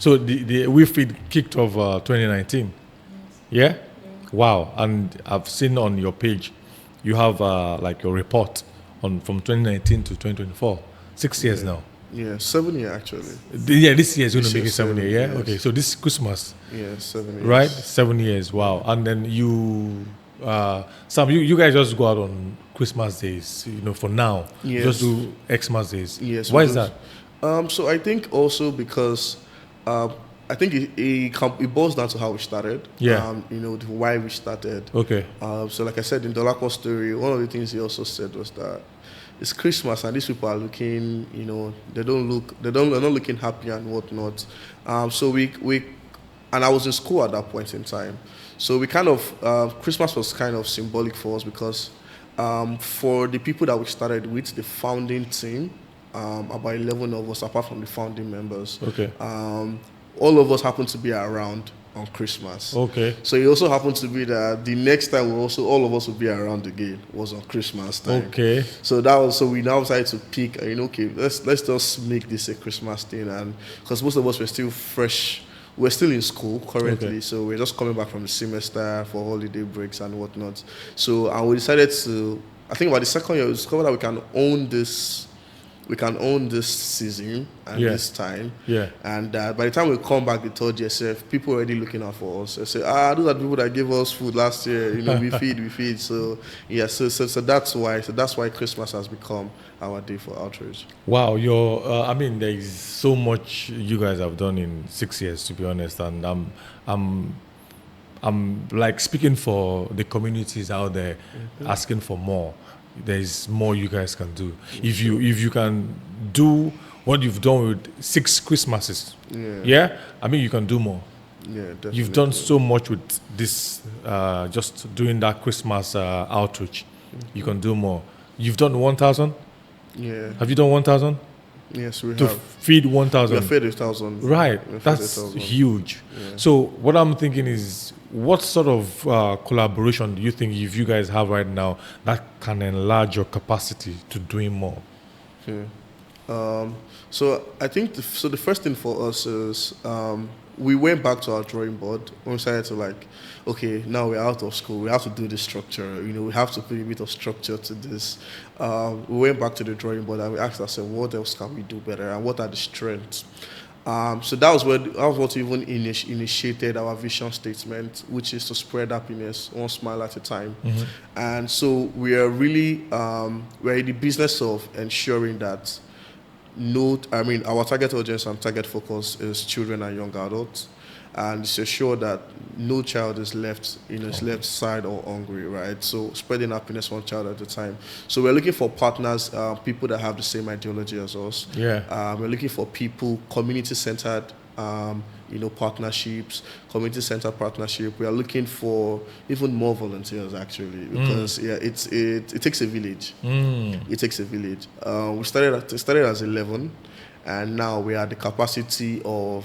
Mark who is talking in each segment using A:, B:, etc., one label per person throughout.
A: So the WeFeed kicked off 2019. Yeah? Wow. And I've seen on your page, you have like your report on from 2019 to 2024. 6 years now.
B: Yeah, 7 years actually.
A: Yeah, this year is going to
B: This
A: make
B: year,
A: it 7 years.
B: 7
A: Yeah.
B: years.
A: Okay. So this Christmas,
B: Yeah, 7 years.
A: right? 7 years. Wow. And then you, Sam, you guys just go out on Christmas days. For now, you
B: Yes.
A: just do Xmas days.
B: Yes.
A: Why
B: we
A: is
B: do.
A: that?
B: So I think also because I think it boils down to how we started.
A: Yeah.
B: Why we started.
A: Okay.
B: So like I said in the Dolakwa story, one of the things he also said was that it's Christmas and these people are looking, they're not looking happy and whatnot. So we and I was in school at that point in time. So we kind of Christmas was kind of symbolic for us because for the people that we started with, the founding team, about 11 of us, apart from the founding members.
A: Okay.
B: All of us happened to be around on Christmas.
A: Okay.
B: So it also happened to be that the next time all of us would be around again was on Christmas time.
A: Okay.
B: So we now decided to pick, okay, let's just make this a Christmas thing, and because most of us were still fresh. We're still in school currently, So we're just coming back from the semester for holiday breaks and whatnot. So and we decided to, I think about the second year, we discovered that we can own this season and this time.
A: Yeah.
B: And by the time we come back the third year, people already looking out for us. They say, those are the people that gave us food last year. we feed. So yeah, so that's why Christmas has become our day for outreach.
A: Wow, there is so much you guys have done in 6 years, to be honest, and I'm like speaking for the communities out there, asking for more. There is more you guys can do. If you can do what you've done with 6 Christmases, you can do more.
B: Yeah, definitely.
A: You've done so much with this, just doing that Christmas outreach. You can do more. You've done 1,000.
B: Yeah.
A: Have you done 1,000?
B: Yes, we
A: to
B: have.
A: feed 1,000.
B: We have fed 1,000.
A: Right, that's huge. Yeah. So what I'm thinking is, what sort of collaboration do you think if you guys have right now that can enlarge your capacity to doing more?
B: So I think the first thing for us is we went back to our drawing board. We decided to okay, now we're out of school. We have to do this structure. We have to put a bit of structure to this. We went back to the drawing board and we asked ourselves, what else can we do better and what are the strengths? So that was what even initiated our vision statement, which is to spread happiness one smile at a time. Mm-hmm. And so we are really we're in the business of ensuring that our target audience and target focus is children and young adults, and to ensure that no child is left left side or hungry, right? So spreading happiness one child at a time. So we're looking for partners, people that have the same ideology as us.
A: Yeah.
B: We're looking for people, community-centered, partnerships, community-centered partnership. We are looking for even more volunteers actually, because it takes a village. It takes a village. We started as 11, and now we are at the capacity of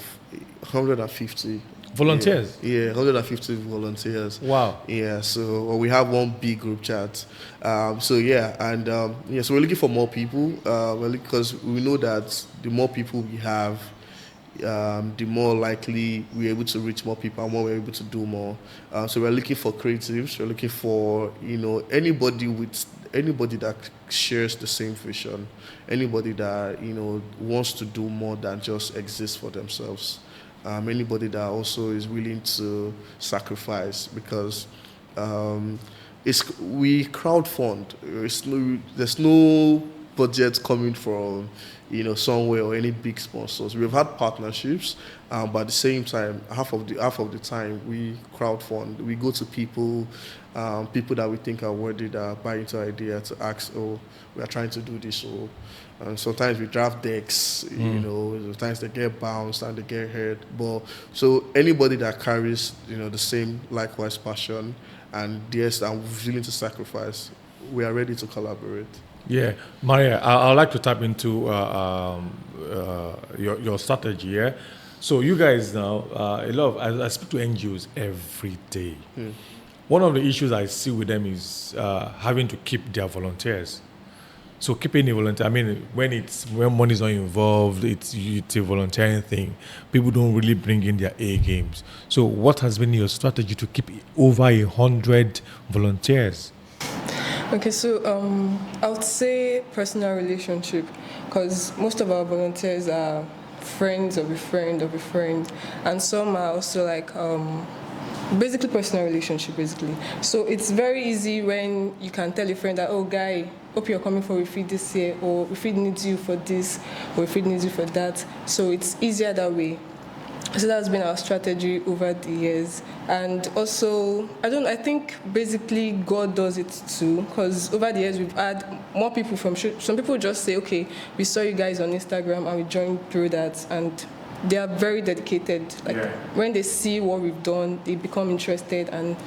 B: 150
A: volunteers.
B: Yeah, 150 volunteers.
A: Wow.
B: Yeah, so we have one big group chat. So we're looking for more people. Because we know that the more people we have, the more likely we're able to reach more people and more we're able to do more. So we're looking for creatives. We're looking for anybody that shares the same vision, anybody that wants to do more than just exist for themselves. Anybody that also is willing to sacrifice, because we crowdfund. There's no budget coming from somewhere or any big sponsors. We've had partnerships, but at the same time, half of the time we crowdfund. We go to people that we think are worthy, that buy into our idea, to ask, we are trying to do this, and sometimes we draft decks, sometimes they get bounced and they get hurt. But so anybody that carries, the same likewise passion and willing to sacrifice, we are ready to collaborate.
A: Yeah, Maria, I'd like to tap into your strategy. Yeah, so you guys now, I speak to NGOs every day. One of the issues I see with them is having to keep their volunteers. So keeping a volunteer, I mean, when money is not involved, it's a volunteering thing. People don't really bring in their A games. So what has been your strategy to keep over 100 volunteers?
C: Okay, so I would say personal relationship, because most of our volunteers are friends of a friend of a friend, and some are also like basically personal relationship basically. So it's very easy when you can tell a friend that, oh guy, hope you're coming for WeFeed this year, or WeFeed needs you for this, or WeFeed needs you for that. So it's easier that way. So that's been our strategy over the years. And also, I think basically God does it too, because over the years we've had more people some people just say, okay, we saw you guys on Instagram and we joined through that, and they are very dedicated. Like when they see what we've done, they become interested and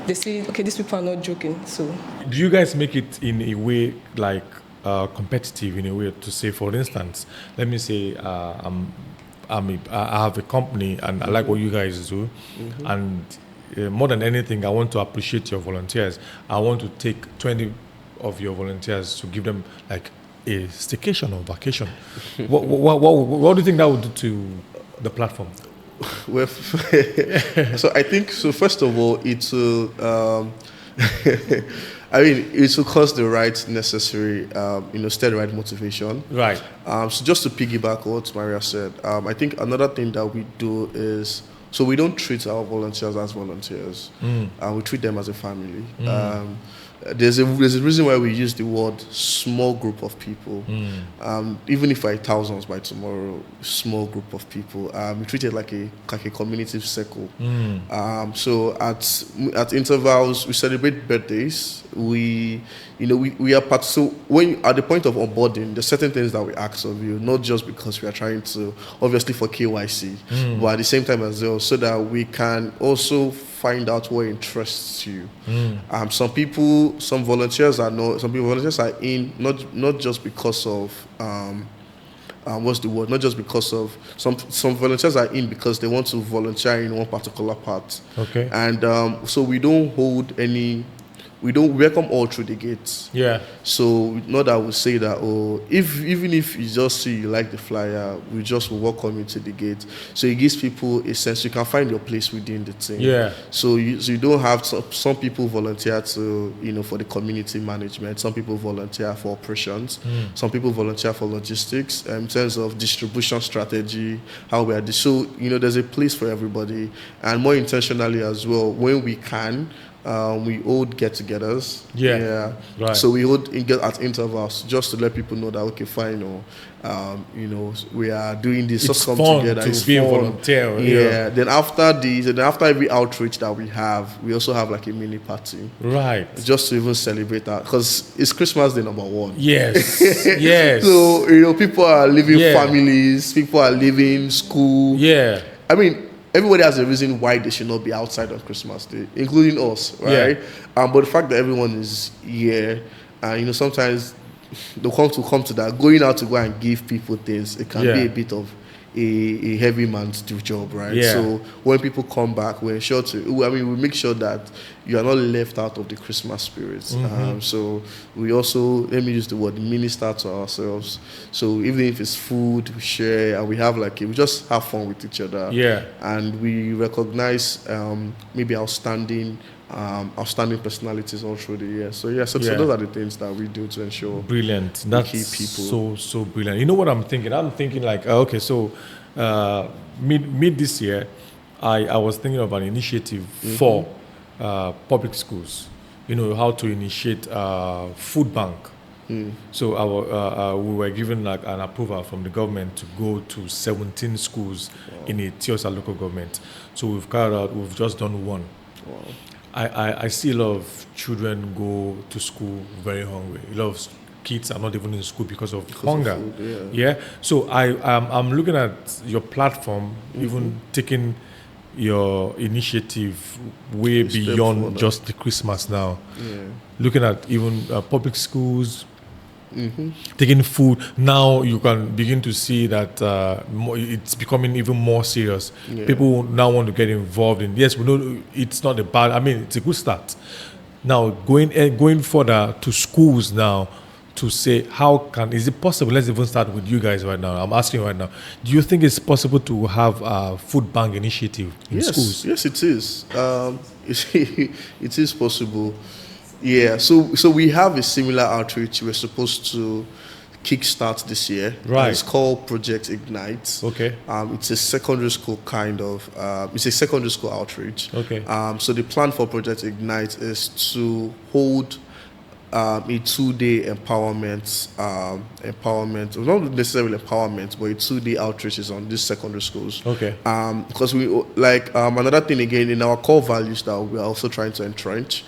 C: they see, okay, these people are not joking. So
A: Do you guys make it in a way like competitive in a way to say, for instance, let me say I have a company and I like what you guys do, and more than anything, I want to appreciate your volunteers. I want to take 20 of your volunteers to give them like a staycation or vacation. What do you think that would do to the platform?
B: Well, so I think so. First of all, it will. I mean, it will cause the right necessary, stir the right motivation.
A: Right.
B: So just to piggyback on what Maria said, I think another thing that we do is, so we don't treat our volunteers as volunteers. We treat them as a family. There's a reason why we use the word small group of people. Even if we're thousands by tomorrow, small group of people. We treat it like a community circle. So at intervals, we celebrate birthdays. We are part. So when at the point of onboarding, there's certain things that we ask of you, not just because we are trying to, obviously for KYC, but at the same time as well, so that we can also find out what interests you. Some volunteers are in not just because of not just because of some volunteers are in because they want to volunteer in one particular part.
A: Okay.
B: And so we don't welcome all through the gates.
A: Yeah.
B: So not that we say that, even if you just see you like the flyer, we just will welcome you to the gate. So it gives people a sense you can find your place within the team.
A: Yeah.
B: So you don't have some people volunteer to for the community management. Some people volunteer for operations. Some people volunteer for logistics in terms of distribution strategy. How we are so there's a place for everybody, and more intentionally as well when we can. We hold get-togethers. Yeah.
A: Right.
B: So we hold at intervals just to let people know that okay, fine, we are doing this.
A: It's
B: just come
A: fun
B: together.
A: to be a volunteer.
B: Yeah. Then after every outreach that we have, we also have like a mini party.
A: Right.
B: Just to even celebrate that, because it's Christmas Day number 1.
A: Yes. Yes.
B: So people are leaving families. People are leaving school.
A: Yeah.
B: I mean, everybody has a reason why they should not be outside on Christmas Day, including us, right?
A: Yeah.
B: But the fact that everyone is here, and sometimes they come to that, going out to go and give people things, it can be a bit of a heavy man's job, right?
A: Yeah.
B: So when people come back, we make sure that you are not left out of the Christmas spirit. So we also, let me use the word, minister to ourselves. So even if it's food, we share, and we have we just have fun with each other.
A: Yeah.
B: And we recognize maybe outstanding personalities all through the year. So so those are the things that we do to ensure
A: brilliant.
B: We
A: That's
B: keep people.
A: so brilliant. You know what I'm thinking? I'm thinking like, okay, so mid this year, I was thinking of an initiative for public schools. How to initiate food bank. So we were given like an approval from the government to go to 17 schools in a Tiosa local government. So we've just done one.
B: Wow.
A: I see a lot of children go to school very hungry. A lot of kids are not even in school because of hunger.
B: Of food,
A: So I'm looking at your platform, even taking your initiative way beyond just the Christmas now. Looking at even public schools, taking food. Now you can begin to see that it's becoming even more serious. People now want to get involved in. Yes, we know it's not a bad. I mean, it's a good start. Now going further to schools now to say, is it possible? Let's even start with you guys right now. I'm asking right now. Do you think it's possible to have a food bank initiative in schools?
B: Yes, it is. It is possible. Yeah. So we have a similar outreach. We're supposed to kickstart this year.
A: Right.
B: It's called Project Ignite.
A: Okay.
B: It's a secondary school it's a secondary school outreach.
A: Okay.
B: So the plan for Project Ignite is to hold a 2-day empowerment, not necessarily empowerment, but a 2-day outreaches on these secondary schools.
A: Okay.
B: Because we another thing again in our core values that we are also trying to entrench.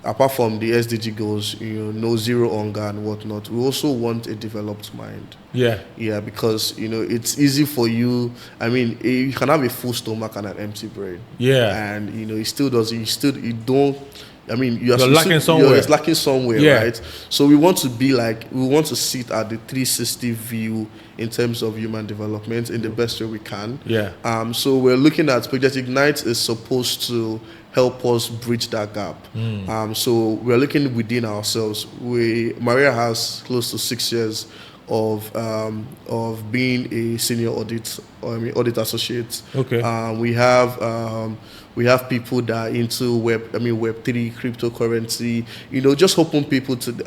B: Apart from the SDG goals, no zero hunger and whatnot, we also want a developed mind.
A: Yeah.
B: Yeah, because it's easy for you. I mean, you can have a full stomach and an empty brain.
A: Yeah.
B: And it still doesn't. You don't. I mean, you're
A: lacking somewhere.
B: It's lacking somewhere,
A: Yeah.
B: right? So we want to sit at the 360 view in terms of human development in the best way we can.
A: Yeah.
B: So we're looking at Project Ignite is supposed to help us bridge that gap. So we're looking within ourselves. Maria has close to 6 years of being a senior audit associate.
A: Okay.
B: We have people that are into Web3, cryptocurrency. Just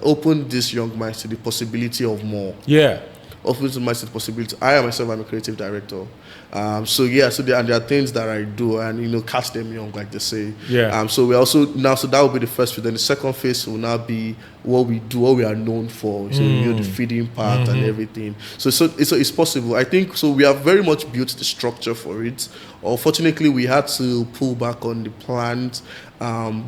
B: open these young minds to the possibility of more.
A: Yeah.
B: Open to myself possibility. I myself am a creative director. So there are things that I do, and catch them young, like they say.
A: Yeah.
B: So we also now, so that will be the first phase. Then the second phase will now be what we do, what we are known for. So the feeding part and everything. So it's possible. I think so. We have very much built the structure for it. Unfortunately, we had to pull back on the plans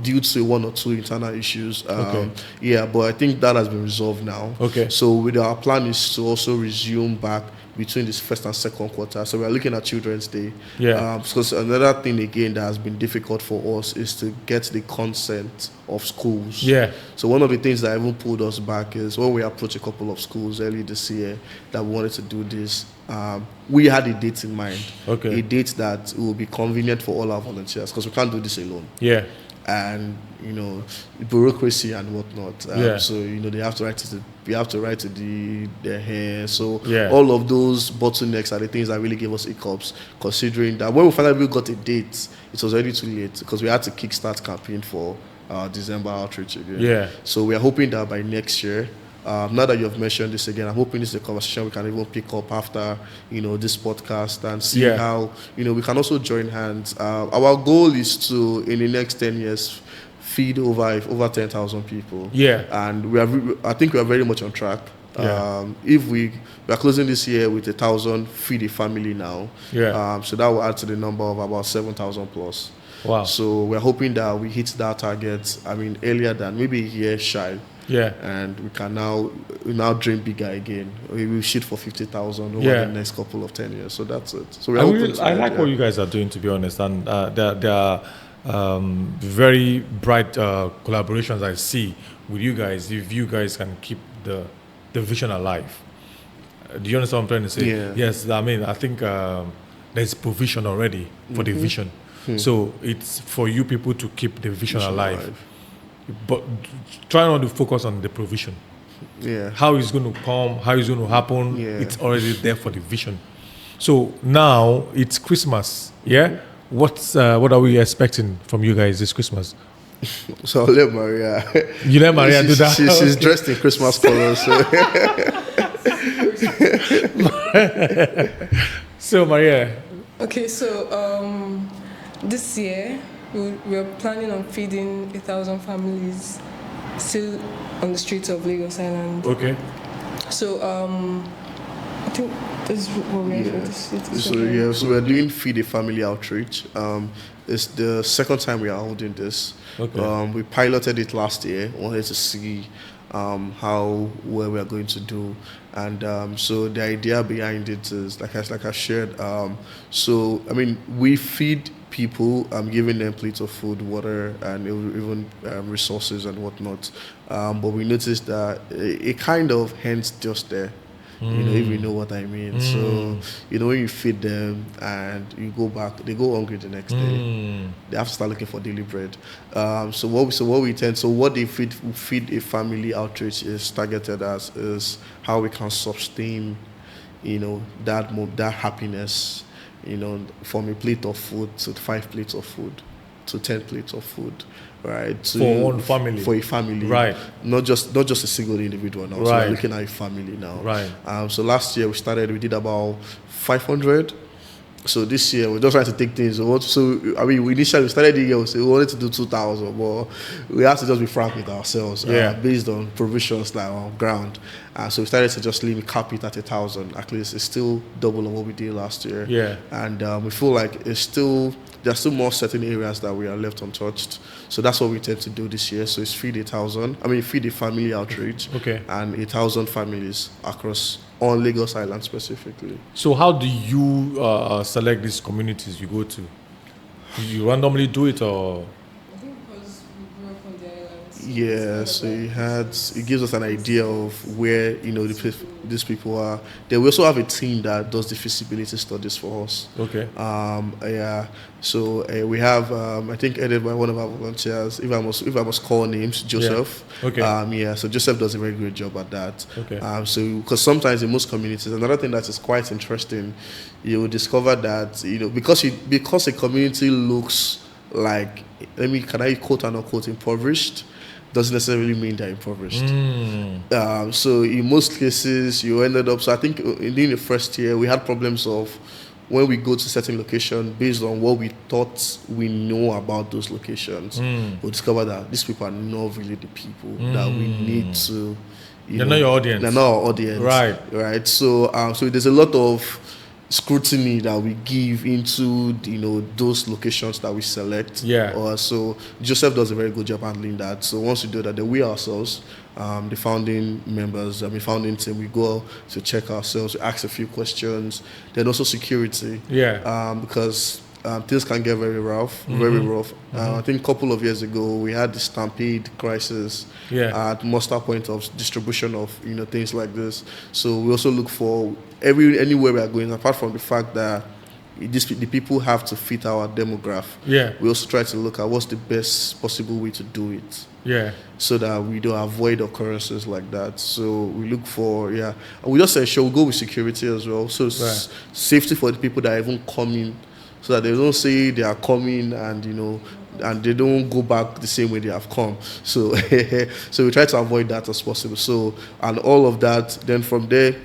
B: due to 1 or 2 internal issues.
A: Okay.
B: Yeah, but I think that has been resolved now.
A: Okay.
B: So with our plan is to also resume back between this first and second quarter. So we are looking at Children's Day.
A: Yeah.
B: Because another thing again that has been difficult for us is to get the consent of schools.
A: Yeah.
B: So one of the things that even pulled us back is when we approached a couple of schools early this year that we wanted to do this. We had a date in mind.
A: Okay.
B: A date that will be convenient for all our volunteers because we can't do this alone.
A: Yeah.
B: And bureaucracy and whatnot. So they have to write to their hair. So
A: Yeah.
B: all of those bottlenecks are the things that really gave us hiccups. Considering that when we finally got a date, it was already too late because we had to kickstart campaign for December outreach again.
A: Yeah.
B: So we are hoping that by next year. Now that you've mentioned this again, I'm hoping this is a conversation we can even pick up after this podcast and see how we can also join hands. Our goal is to in the next 10 years feed over 10,000 people.
A: Yeah.
B: And I think we are very much on track.
A: Yeah.
B: If we are closing this year with 1,000 feed a family now.
A: Yeah.
B: So that will add to the number of about 7,000 plus.
A: Wow.
B: So we're hoping that we hit that target. Earlier than maybe a year shy.
A: Yeah.
B: And we can now dream bigger again. We will shoot for 50,000 over the next couple of 10 years. So that's it. So
A: I like what you guys are doing, to be honest. And there are very bright collaborations I see with you guys. If you guys can keep the vision alive. Do you understand what I'm trying to say?
B: Yeah.
A: Yes. I think there's provision already for the vision. So it's for you people to keep the vision alive. But try not to focus on the provision.
B: Yeah.
A: How it's going to come, how it's going to happen,
B: Yeah.
A: it's already there for the vision. So now it's Christmas, yeah? What are we expecting from you guys this Christmas?
B: So I'll let Maria.
A: You let Maria do that?
B: She's dressed in Christmas colors. So.
A: So Maria.
C: Okay, so this year we're planning on feeding 1,000 families still on the streets of Lagos Island.
A: Okay.
C: So I think this is what we're going to see.
B: So we're doing Feed a Family outreach. It's the second time we are holding this.
A: Okay.
B: We piloted it last year. Wanted to see how well we are going to do, and so the idea behind it is like I shared. So we feed people, giving them plates of food, water, and even resources and whatnot. But we noticed that it kind of ends just there. if you know what I mean. So, when you feed them and you go back, they go hungry the next day. They have to start looking for daily bread. What they feed a family outreach is targeted as is how we can sustain, that happiness, from a plate of food to 5 plates of food to 10 plates of food, right?
A: For one family.
B: For a family,
A: right?
B: Not just a single individual now.
A: Right.
B: So we're looking at a family now,
A: right?
B: So last year we did about 500. So this year we're just trying to take things. We initially started the year, we wanted to do 2,000, but we have to just be frank with ourselves, based on provisions like on ground. So we started to just cap it at 1,000. At least it's still double of what we did last year.
A: Yeah.
B: And we feel like there's still more certain areas that we are left untouched. So that's what we intend to do this year. So it's feed a family outreach.
A: Okay.
B: And 1,000 families on Lagos Island specifically.
A: So how do you select these communities you go to? Do you randomly do it, or?
C: I think because we grew up on the islands.
B: Yeah, so it gives us an idea of where these people are. Then we also have a team that does the feasibility studies for us.
A: Okay.
B: So we have I think headed by one of our volunteers. If I must call names, Joseph.
A: Yeah. Okay.
B: So Joseph does a very great job at that.
A: Okay.
B: So because sometimes in most communities, another thing that is quite interesting, you will discover that because a community looks like, can I quote and unquote impoverished, doesn't necessarily mean they're impoverished. So in most cases, you ended up. So I think in the first year, we had problems of when we go to certain location based on what we thought we know about those locations. We'll discover that these people are not really the people that we need to.
A: They're not your audience.
B: They're not our audience. Right. So there's a lot of scrutiny that we give into those locations that we select. So Joseph does a very good job handling that. So once we do that, then we ourselves, the founding members, founding team, we go to check ourselves, we ask a few questions. Then also security. Because things can get very rough. I think a couple of years ago we had the stampede crisis at muster point of distribution of things like this. So we also look for anywhere we are going, apart from the fact that the people have to fit our demographic. We also try to look at what's the best possible way to do it. So that we don't avoid occurrences like that. So we look for and we just say we'll go with security as well. So safety for the people that are even coming, so that they don't say they are coming and and they don't go back the same way they have come. So so we try to avoid that as possible. So and all of that, then from there,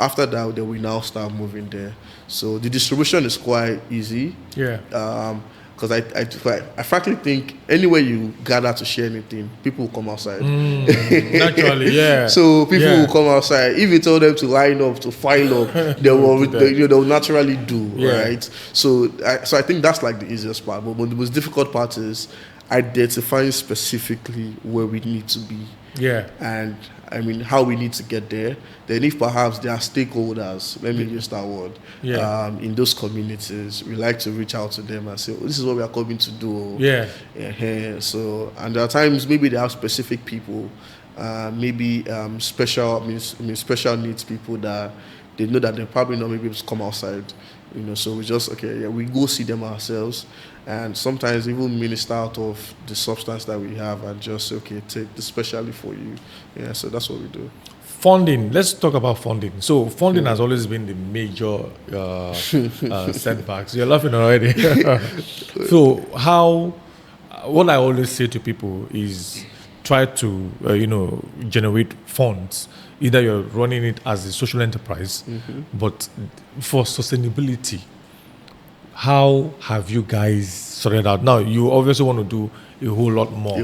B: after that, then we now start moving there. So the distribution is quite easy. Because I frankly think anywhere you gather to share anything, people will come outside.
A: Naturally,
B: So people will come outside. If you tell them to line up, to file up, they'll naturally do, right? So I think that's like the easiest part. But the most difficult part is identifying specifically where we need to be. And how we need to get there. Then if perhaps there are stakeholders, let me use that word, in those communities, we like to reach out to them and say, this is what we are coming to do. So, and there are times maybe they have specific people, special needs people that they know that they're probably not maybe able to come outside. So we just, we go see them ourselves, and sometimes even minister out of the substance that we have and just say, take this specially for you. So that's what we do.
A: Funding. Let's talk about funding. So funding has always been the major setbacks. You're laughing already. So what I always say to people is try to, generate funds. Either you're running it as a social enterprise, but for sustainability, how have you guys sorted out? Now, you obviously want to do a whole lot more.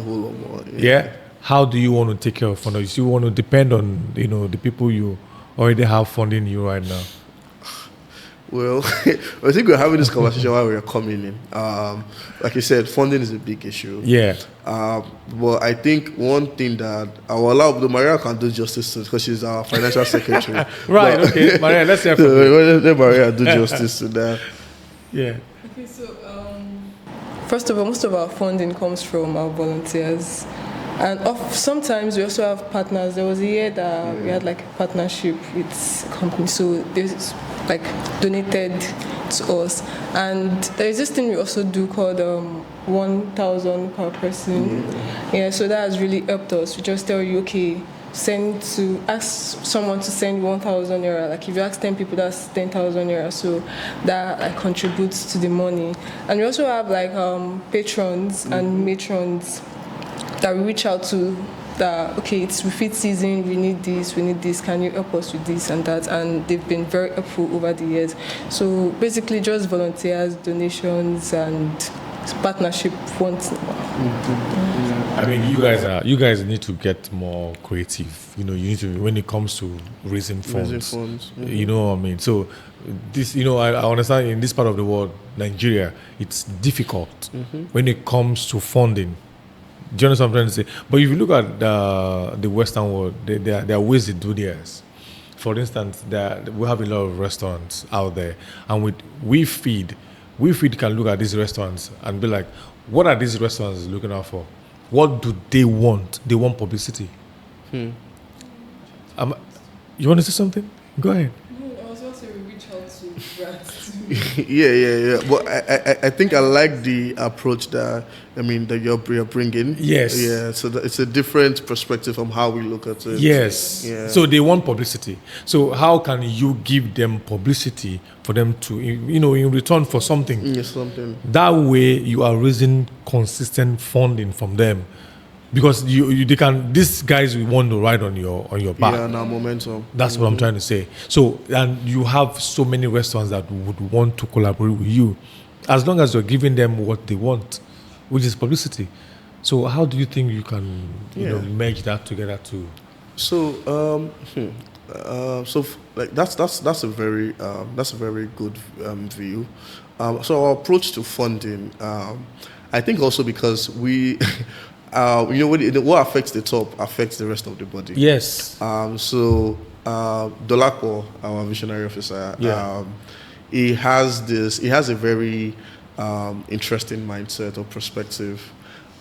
A: Yeah. How do you want to take care of funding? Do you want to depend on, the people you already have funding you right now?
B: Well, I think we're having this conversation while we're coming in. Like you said, funding is a big issue. But I think one thing that I will allow, Maria can do justice to, because she's our financial secretary.
A: Okay. Maria, let's hear from you.
B: Let Maria do justice to that.
C: Okay, so first of all, most of our funding comes from our volunteers. And sometimes we also have partners. There was a year that we had like a partnership with a company, so they like donated to us. And there is this thing we also do called 1,000 per person. Yeah, so that has really helped us. We just tell you, okay, ask someone to send 1,000 euro. Like if you ask 10 people, that's 10,000 euro. So that like contributes to the money. And we also have like patrons and matrons that we reach out to. That okay, it's WeFeed season. We need this. Can you help us with this and that? And they've been very helpful over the years. So basically, just volunteers, donations, and partnership once in a while.
A: I mean, you guys need to get more creative. You need to, when it comes to raising funds. You know what I mean? So this, I understand in this part of the world, Nigeria, it's difficult when it comes to funding. Do you understand what I'm trying to say? But if you look at the Western world, there are ways to do theirs. For instance, we have a lot of restaurants out there, and with WeFeed can look at these restaurants and be like, what are these restaurants looking out for? What do they want? They want publicity. You want to say something? Go ahead.
C: No, I was about to reach out to brands.
B: Yeah. But I think I like the approach that you're bringing.
A: Yes.
B: Yeah. So it's a different perspective from how we look at it.
A: Yes.
B: Yeah.
A: So they want publicity. So how can you give them publicity for them to, in return for something?
B: Yes, something.
A: That way you are raising consistent funding from them, because they can. These guys will want to ride on your back.
B: Yeah, now momentum.
A: That's what I'm trying to say. So, and you have so many restaurants that would want to collaborate with you, as long as you're giving them what they want, which is publicity. So, how do you think you can, merge that together too?
B: So, that's a very good view. So our approach to funding, I think also because we. What affects the top affects the rest of the body.
A: Yes.
B: So Dolapo, our visionary officer, he has a very interesting mindset or perspective.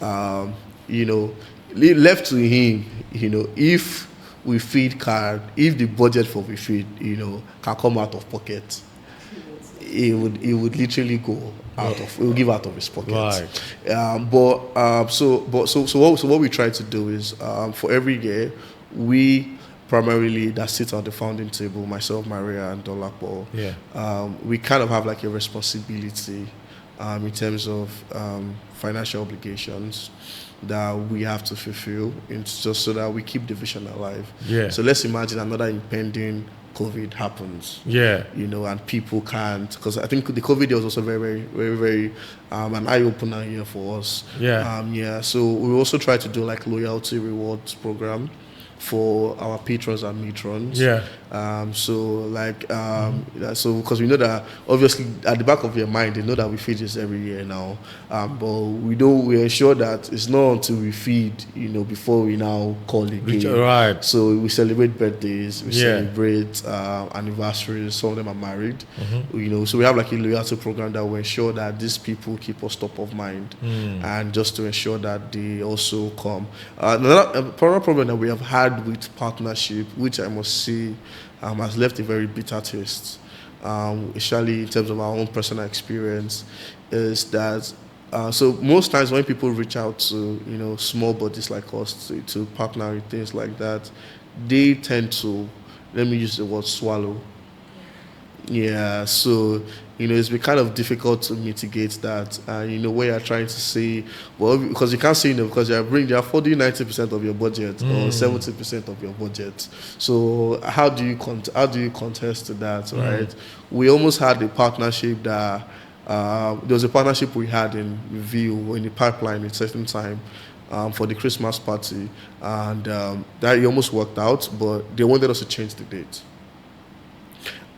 B: Left to him, if if the budget for WeFeed, can come out of pocket, he would literally go he will give out of his pocket.
A: Right.
B: So what we try to do is for every year, we primarily that sit at the founding table, myself, Maria, and Dolapo. We kind of have like a responsibility in terms of financial obligations that we have to fulfill, just so that we keep the vision alive. So let's imagine another impending COVID happens. And people can't, because I think the COVID was also very, very, very an eye opener here for us. So we also try to do like loyalty rewards program for our patrons and matrons. So because we know that obviously at the back of your mind they know that we feed this every year now, but we ensure that it's not until we feed before we now call again.
A: Right.
B: So we celebrate birthdays, we celebrate anniversaries. Some of them are married. So we have like a loyalty program that will ensure that these people keep us top of mind, and just to ensure that they also come. Another problem that we have had with partnership, which I must say has left a very bitter taste, especially in terms of our own personal experience, is that so most times when people reach out to small bodies like us to partner with things like that, they tend to, let me use the word, swallow. So it's been kind of difficult to mitigate that. Where you're trying to say, well, because you can't say because they're 40-90% of your budget or 70% of your budget. So how do you contest to that, right? We almost had a partnership that there was a partnership we had in review in the pipeline at a certain time. For the Christmas party, and that almost worked out, but they wanted us to change the date.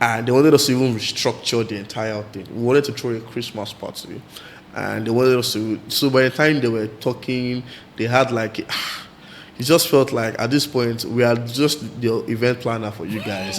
B: And they wanted us to even restructure the entire thing. We wanted to throw a Christmas party. And they wanted us to... So by the time they were talking, they had like... it just felt like at this point we are just the event planner for you guys.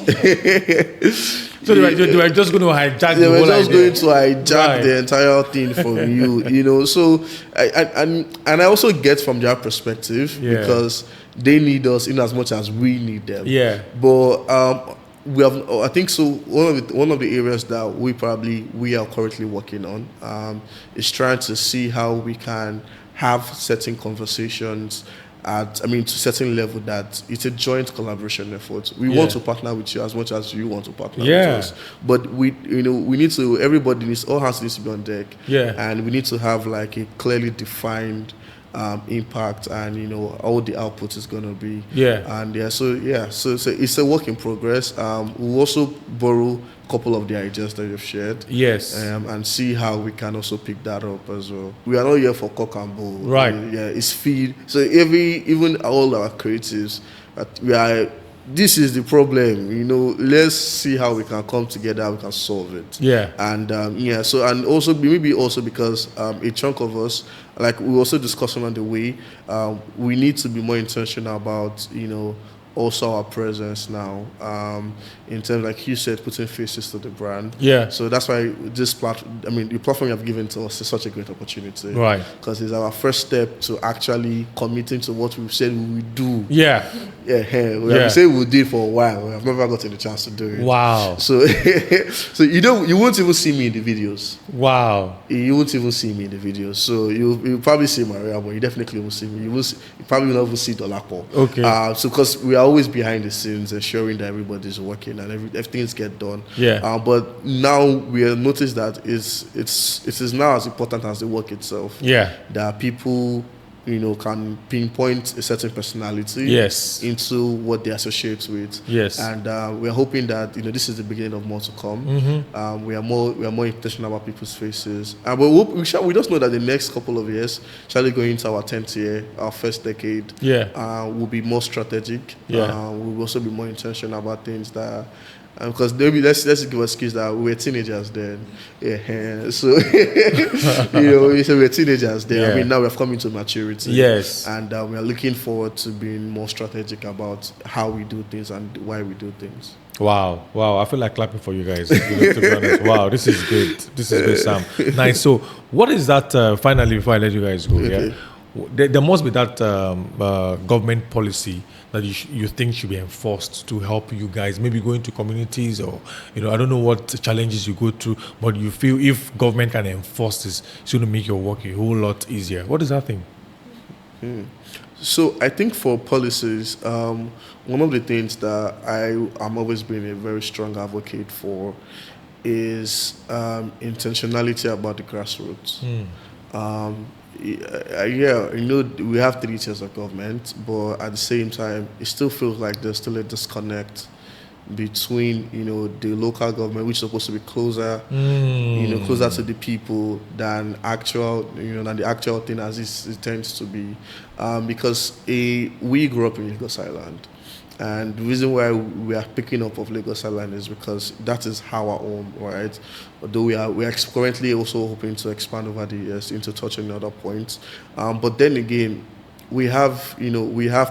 A: So they were just going to hijack
B: They
A: the
B: were
A: whole
B: just
A: idea.
B: going to hijack
A: Right.
B: the entire thing from you, you know. So, I also get from their perspective
A: Yeah.
B: because they need us in as much as we need them.
A: Yeah.
B: But we have, I think so. One of the areas that we are currently working on is trying to see how we can have certain conversations to certain level that it's a joint collaboration effort. We want to partner with you as much as you want to partner with us. But we need to, all hands needs to be on deck.
A: Yeah.
B: And we need to have like a clearly defined impact and all the output is going to be. So it's a work in progress. We'll also borrow a couple of the ideas that you've shared, and see how we can also pick that up as well. We are not here for cock and bull,
A: right?
B: It's feed. So even all our creatives, this is the problem, let's see how we can come together, we can solve it. And also because a chunk of us, like we also discussing on the way, we need to be more intentional about also our presence now, in terms, like you said, putting faces to the brand. So that's why this platform, the platform you have given to us is such a great opportunity.
A: Right.
B: Because it's our first step to actually committing to what we've said we will do. We have said we'll do it for a while. We have never gotten the chance to do it.
A: Wow.
B: So, you won't even see me in the videos.
A: Wow.
B: You won't even see me in the videos. So you'll probably see Maria, but you definitely won't see me. You probably will not even see Dolapo.
A: Okay.
B: So because we are always behind the scenes, ensuring that everybody's working and everything's get done. But now we have noticed that it is now as important as the work itself. That people can pinpoint a certain personality into what they associate with. And we're hoping that this is the beginning of more to come. We are more intentional about people's faces. But we just know that the next couple of years, especially going into our 10th year, our first decade, will be more strategic. We'll also be more intentional about things that. Because maybe let's give an excuse that we were teenagers then. So we said we were teenagers then. Now we've come into maturity. And we are looking forward to being more strategic about how we do things and why we do things.
A: Wow. I feel like clapping for you guys, to be honest. Wow, this is good. This is good, Sam. Nice. So what is that, finally, before I let you guys go, there must be that government policy that you think should be enforced to help you guys, maybe going to communities or, I don't know what challenges you go through, but you feel if government can enforce this, it's going to make your work a whole lot easier. What is that thing?
B: So I think for policies, one of the things that I'm always been a very strong advocate for is intentionality about the grassroots. We have 3 tiers of government, but at the same time, it still feels like there's still a disconnect between, the local government, which is supposed to be closer, closer to the people than the actual thing as it tends to be, because we grew up in Lagos Island. And the reason why we are picking up of Lagos Island is because that is our home, right? Although we are currently also hoping to expand over the years into touching other points. But then again, we have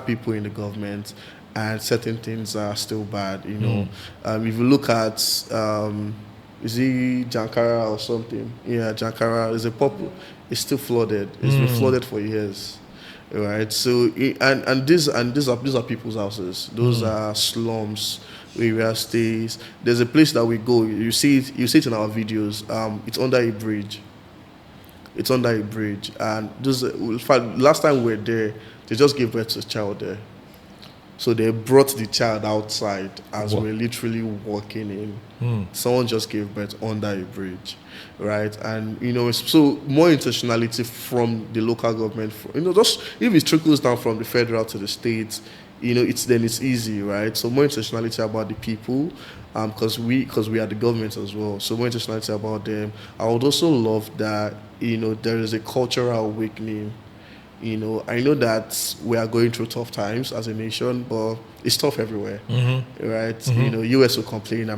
B: people in the government, and certain things are still bad. If you look at is it Jankara or something? Yeah, Jankara is a pop. It's still flooded. It's been flooded for years. Right, so these are people's houses. Those are slums, area stays. There's a place that we go. You see it in our videos. It's under a bridge. And last time we were there, they just gave birth to a child there. So they brought the child outside as we're literally walking in. Someone just gave birth under a bridge, right? And so more intentionality from the local government. Just if it trickles down from the federal to the states, it's easy, right? So more intentionality about the people, because we are the government as well. So more intentionality about them. I would also love that there is a cultural awakening. I know that we are going through tough times as a nation, but it's tough everywhere, right? US will complain,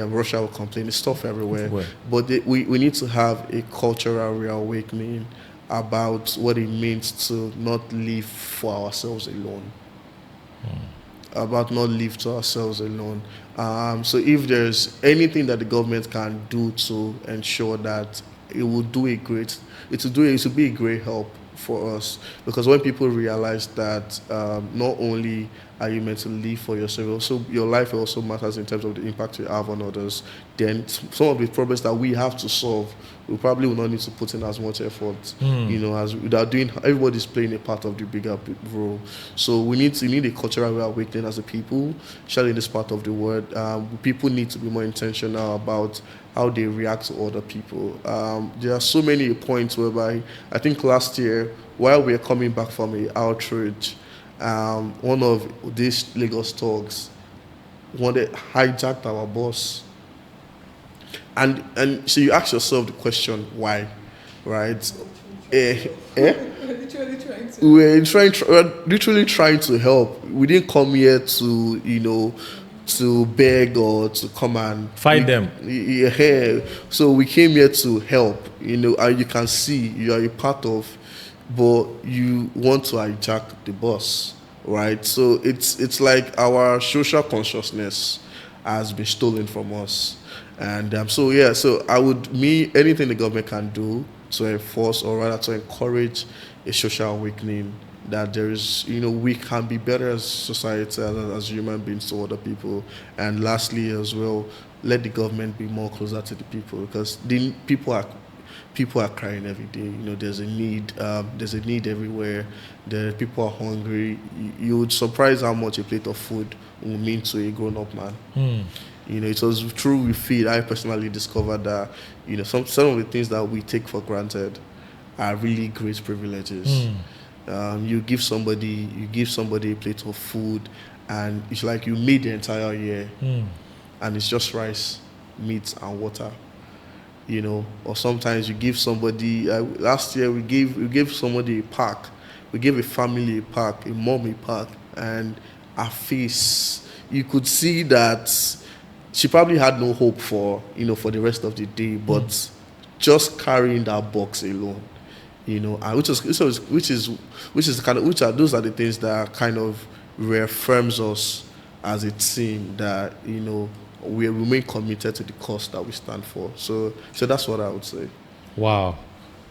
B: Russia will complain. It's tough everywhere. But we need to have a cultural reawakening about what it means to not live for ourselves alone. not live to ourselves alone. So if there's anything that the government can do to ensure that it will be a great help for us, because when people realize that not only are you meant to live for yourself, also your life also matters in terms of the impact you have on others, then some of the problems that we have to solve, we probably will not need to put in as much effort, as without doing. Everybody's playing a part of the bigger role. So we need a cultural awakening as a people, especially in this part of the world. People need to be more intentional about how they react to other people. There are so many points whereby I think last year, while we were coming back from an outreach, one of these Lagos thugs hijacked our bus. And so you ask yourself the question, why, right? We're literally trying to help. We didn't come here to beg or to come and
A: fight them.
B: Yeah. So we came here to help, and you can see you are a part of, but you want to hijack the bus, right? So it's like our social consciousness has been stolen from us. And so anything the government can do to enforce, or rather to encourage a social awakening, that there is, we can be better as society, as human beings to other people. And lastly as well, let the government be more closer to the people, because people are crying every day. There's a need everywhere. People are hungry. You would surprise how much a plate of food will mean to a grown-up man. It was through WeFeed I personally discovered that, some of the things that we take for granted are really great privileges. You give somebody a plate of food, and it's like you made the entire year, and it's just rice, meat, and water. Or sometimes you give somebody. Last year we gave somebody a pack. We gave a family a pack, a mom a pack, and her face, you could see that she probably had no hope for the rest of the day, but just carrying that box alone, and those are the things that kind of reaffirms us as a team that we remain committed to the cause that we stand for. So that's what I would say.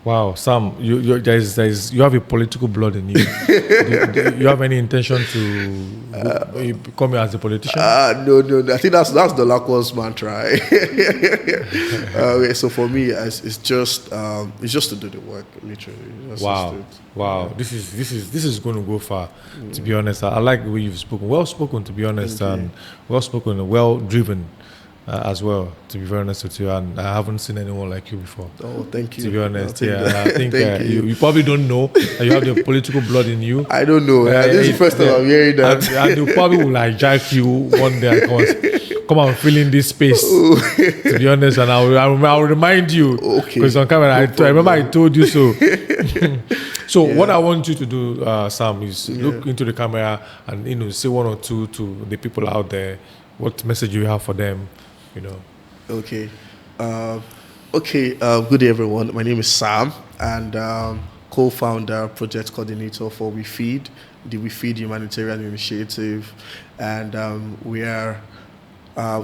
A: Wow, Sam, you have a political blood in you. Do you have any intention to become as a politician?
B: No. I think that's the Laqua's mantra. So for me, it's just to do the work, literally.
A: Wow. This is going to go far. To be honest, I like the way you've spoken. Well spoken, to be honest, and well spoken and well driven. As well, to be very honest with you, and I haven't seen anyone like you before.
B: Oh, thank you.
A: To be honest, I think you probably don't know that you have the political blood in you.
B: I don't know. This is the first time I'm hearing that.
A: And they probably will hijack you one day and come and fill in this space. To be honest, and I'll remind you.
B: Okay.
A: Because on camera, I remember I told you so. So what I want you to do, Sam, is look into the camera and say one or two to the people out there. What message you have for them?
B: Okay. Good day, everyone. My name is Sam, and co-founder, project coordinator for WeFeed, the WeFeed Humanitarian Initiative, and we are.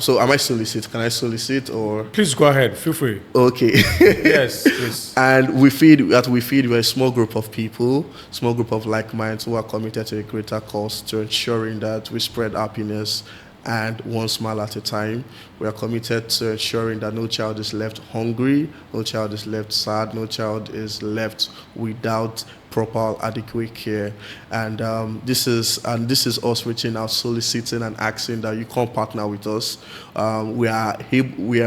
B: So, am I solicit? Can I solicit or?
A: Please go ahead. Feel free.
B: Okay.
A: Yes, please.
B: And WeFeed, we're a small group of people, small group of like minds who are committed to a greater cause, to ensuring that we spread happiness. And one smile at a time. We are committed to ensuring that no child is left hungry, no child is left sad, no child is left without proper, adequate care. And this is us reaching out, soliciting, and asking that you come partner with us. We are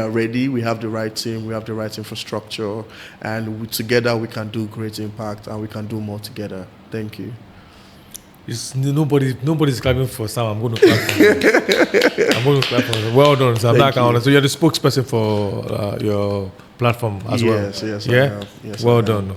B: ready. We have the right team. We have the right infrastructure, and together we can do great impact, and we can do more together. Thank you.
A: Nobody's clapping for Sam. I'm going to clap for him. Well done, Sam. So you're the spokesperson for your platform as well.
B: Yes.
A: Yeah.
B: Yes,
A: well done.